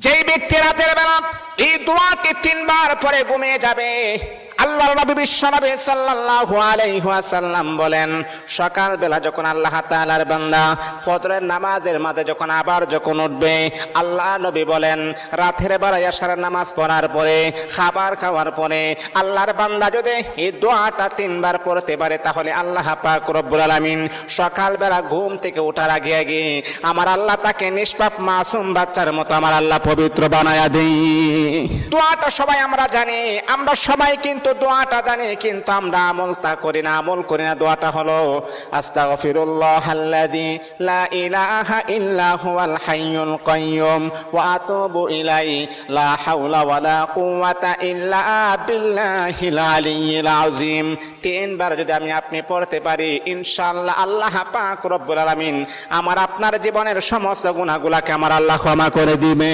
যেই ব্যক্তি রাতের বেলা এই দোয়াটি 3 বার পরে ঘুমিয়ে যাবে, আল্লাহর নবী বিশ্বনবী সাল্লাল্লাহু আলাইহি ওয়াসাল্লাম বলেন, সকাল বেলা যখন আল্লাহ তাআলার বান্দা ফজরের নামাজের মাঝে যখন উঠবে, আল্লাহ নবী বলেন রাতের বেলা এশারের নামাজ পড়ার পরে, খাবার খাওয়ার পরে আল্লাহর বান্দা যদি এই দোয়াটা 3 বার পড়তে পারে, তাহলে আল্লাহ পাক রব্বুল আলামিন সকাল বেলা ঘুম থেকে ওঠার আগে আগে আমার আল্লাহ তাকে নিষ্পাপ মাসুম বাচ্চার মতো আমার আল্লাহ পবিত্র বানায়া দেই। দোয়াটা সবাই আমরা জানি, আমরা সবাই কিন্তু দোয়াটা জানি, কিন্তু আমরা আমল করি না। দোয়াটা হলো আস্তাগফিরুল্লাহাল্লাযী লা ইলাহা ইল্লা হুয়াল হাইয়ুল কাইয়্যুম ওয়া আতুবু ইলাইহি লা হাওলা ওয়ালা কুওয়াতা ইল্লা বিল্লাহিল আলিয়্যিল আযীম। 3 বার যদি আপনি পড়তে পারি, ইনশাআল্লাহ আল্লাহ পাক রব্বুল আলামিন আমার আপনার জীবনের সমস্ত গুনাহগুলোকে আমার আল্লাহ ক্ষমা করে দিবে।